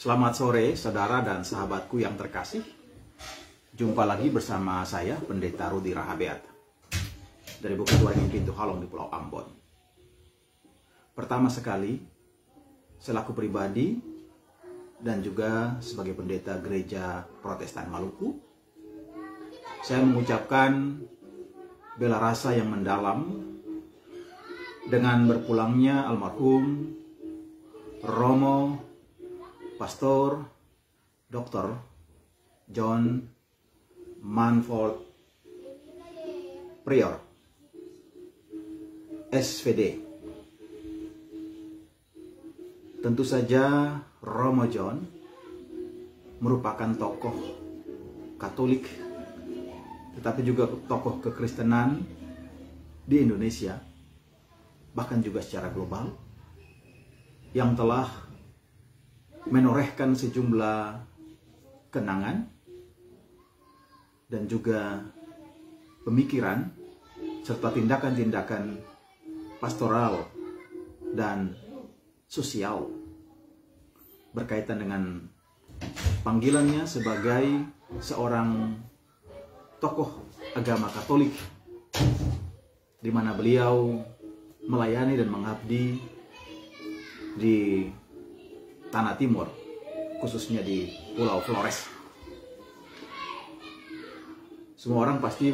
Selamat sore saudara dan sahabatku yang terkasih. Jumpa lagi bersama saya Pendeta Rudi Rahabeat dari Bukit Waringin Pintu Halong di Pulau Ambon. Pertama sekali, selaku pribadi dan juga sebagai pendeta Gereja Protestan Maluku, saya mengucapkan bela rasa yang mendalam dengan berpulangnya almarhum Romo Pastor Dr. John Manford Prior, SVD. Tentu saja Romo John merupakan tokoh Katolik, tetapi juga tokoh kekristenan di Indonesia, bahkan juga secara global, yang telah menorehkan sejumlah kenangan dan juga pemikiran serta tindakan-tindakan pastoral dan sosial berkaitan dengan panggilannya sebagai seorang tokoh agama Katolik, di mana beliau melayani dan mengabdi di Tanah Timur, khususnya di Pulau Flores. Semua orang pasti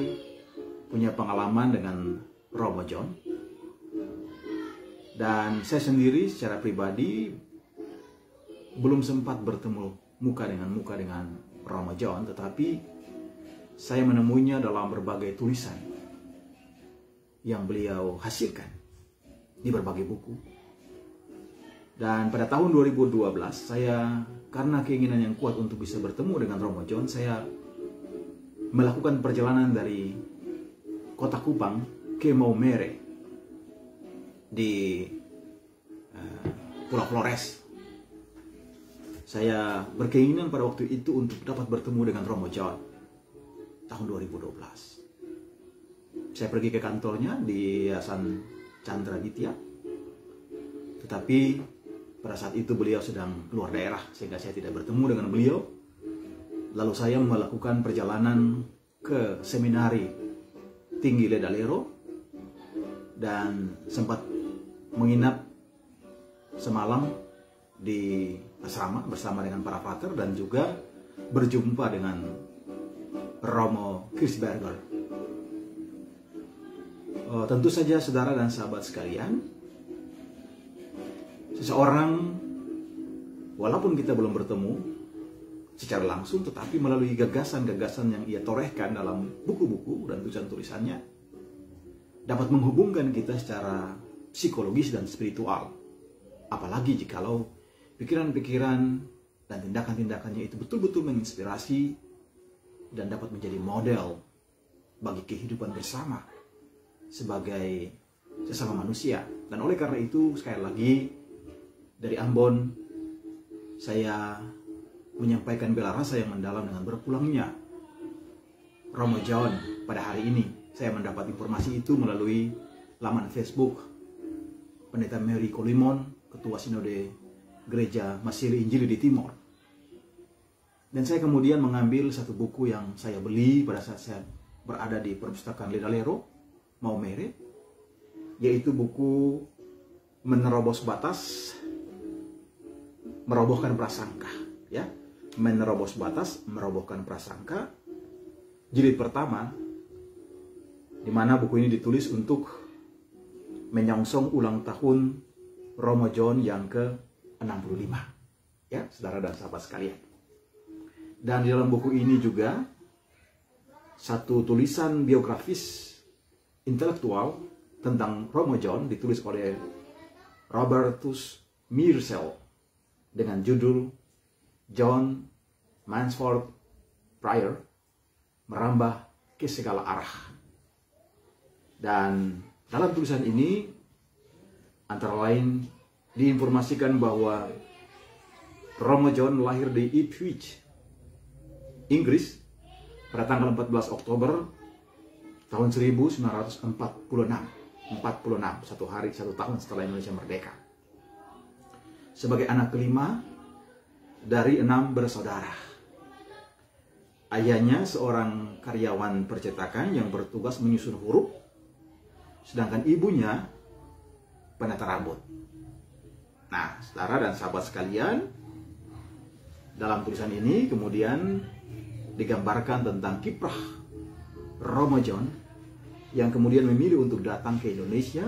punya pengalaman dengan Romo John, dan saya sendiri secara pribadi belum sempat bertemu muka dengan Romo John, tetapi saya menemuinya dalam berbagai tulisan yang beliau hasilkan di berbagai buku. Dan pada tahun 2012, saya karena keinginan yang kuat untuk bisa bertemu dengan Romo John, saya melakukan perjalanan dari Kota Kupang ke Maumere di Pulau Flores. Saya berkeinginan pada waktu itu untuk dapat bertemu dengan Romo John tahun 2012. Saya pergi ke kantornya di Yayasan Chandra Ditya, tetapi pada saat itu beliau sedang keluar daerah sehingga saya tidak bertemu dengan beliau. Lalu saya melakukan perjalanan ke seminari tinggi Ledalero dan sempat menginap semalam di asrama bersama dengan para pater dan juga berjumpa dengan Romo Kirchberger. Tentu saja saudara dan sahabat sekalian, seseorang walaupun kita belum bertemu secara langsung, tetapi melalui gagasan-gagasan yang ia torehkan dalam buku-buku dan tulisan-tulisannya dapat menghubungkan kita secara psikologis dan spiritual. Apalagi jikalau pikiran-pikiran dan tindakan-tindakannya itu betul-betul menginspirasi dan dapat menjadi model bagi kehidupan bersama sebagai sesama manusia. Dan oleh karena itu, sekali lagi dari Ambon, saya menyampaikan bela rasa yang mendalam dengan berpulangnya Romo John pada hari ini. Saya mendapat informasi itu melalui laman Facebook Pendeta Mary Kolimon, Ketua Sinode Gereja Masili Injili di Timor. Dan saya kemudian mengambil satu buku yang saya beli pada saat saya berada di perpustakaan Ledalero, Maumere, yaitu buku Menerobos Batas, Merobohkan Prasangka, ya. Menerobos Batas, Merobohkan Prasangka, jilid pertama, di mana buku ini ditulis untuk menyongsong ulang tahun Romo John yang ke-65, ya, saudara dan sahabat sekalian. Dan di dalam buku ini juga satu tulisan biografis intelektual tentang Romo John ditulis oleh Robertus Mirsel dengan judul John Mansford Prior, Merambah ke Segala Arah. Dan dalam tulisan ini antara lain diinformasikan bahwa Romo John lahir di Ipswich, Inggris pada tanggal 14 Oktober tahun 1946, 1 tahun setelah Indonesia merdeka. Sebagai anak kelima dari 6 bersaudara. Ayahnya seorang karyawan percetakan yang bertugas menyusun huruf, sedangkan ibunya penata rambut. Nah, saudara dan sahabat sekalian, dalam tulisan ini kemudian digambarkan tentang kiprah Romo John yang kemudian memilih untuk datang ke Indonesia,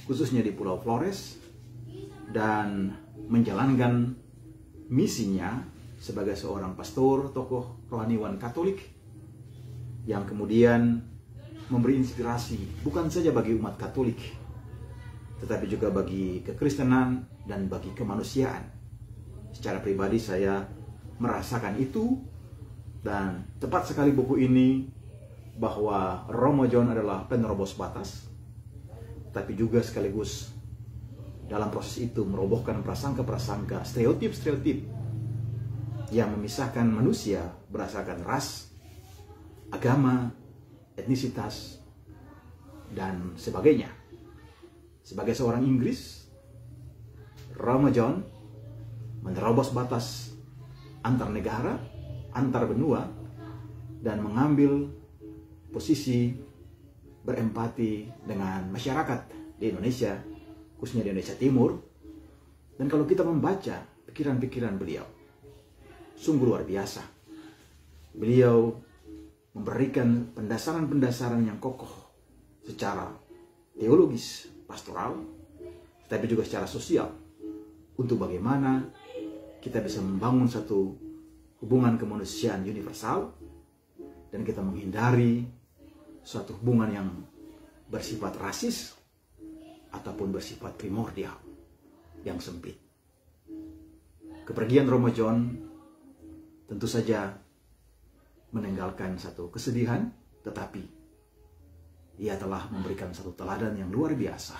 khususnya di Pulau Flores, dan menjalankan misinya sebagai seorang pastor, tokoh rohaniwan Katolik yang kemudian memberi inspirasi bukan saja bagi umat Katolik, tetapi juga bagi kekristenan dan bagi kemanusiaan. Secara pribadi saya merasakan itu, dan tepat sekali buku ini bahwa Romo John adalah penerobos batas, tapi juga sekaligus dalam proses itu merobohkan prasangka-prasangka, stereotip-stereotip yang memisahkan manusia berdasarkan ras, agama, etnisitas, dan sebagainya. Sebagai seorang Inggris, Romo John menerobos batas antar negara, antar benua, dan mengambil posisi berempati dengan masyarakat di Indonesia, khususnya di Indonesia Timur. Dan kalau kita membaca pikiran-pikiran beliau, sungguh luar biasa. Beliau memberikan pendasaran-pendasaran yang kokoh secara teologis, pastoral, tapi juga secara sosial, untuk bagaimana kita bisa membangun satu hubungan kemanusiaan universal, dan kita menghindari suatu hubungan yang bersifat rasis ataupun bersifat primordial yang sempit. Kepergian Romo John tentu saja meninggalkan satu kesedihan, tetapi ia telah memberikan satu teladan yang luar biasa.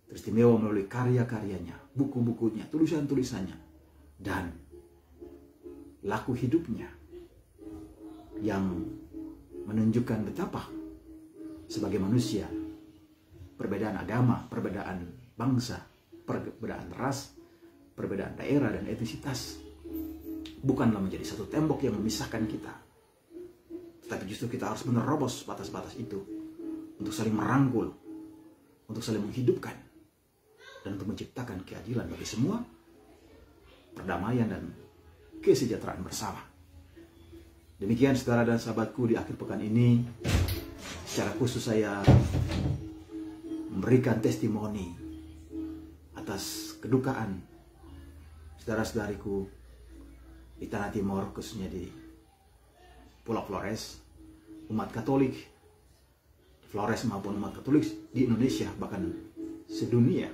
Teristimewa melalui karya-karyanya, buku-bukunya, tulisan-tulisannya, dan laku hidupnya yang menunjukkan betapa sebagai manusia, perbedaan agama, perbedaan bangsa, perbedaan ras, perbedaan daerah dan etnisitas bukanlah menjadi satu tembok yang memisahkan kita, tetapi justru kita harus menerobos batas-batas itu untuk saling merangkul, untuk saling menghidupkan, dan untuk menciptakan keadilan bagi semua, perdamaian dan kesejahteraan bersama. Demikian saudara dan sahabatku, di akhir pekan ini secara khusus saya memberikan testimoni atas kedukaan saudara-saudariku di Tanah Timur, khususnya di Pulau Flores, umat Katolik di Flores maupun umat Katolik di Indonesia, bahkan sedunia,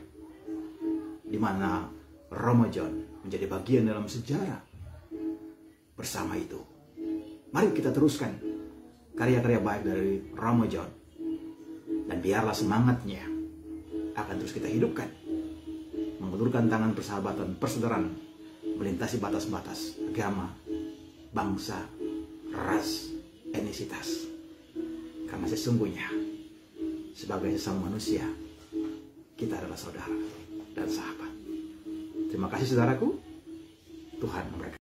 di mana Romo John menjadi bagian dalam sejarah bersama itu. Mari kita teruskan karya-karya baik dari Romo John, dan biarlah semangatnya akan terus kita hidupkan, mengulurkan tangan persahabatan, persaudaraan, melintasi batas-batas agama, bangsa, ras, etnisitas. Karena sesungguhnya sebagai sesama manusia, kita adalah saudara dan sahabat. Terima kasih saudaraku. Tuhan memberkati.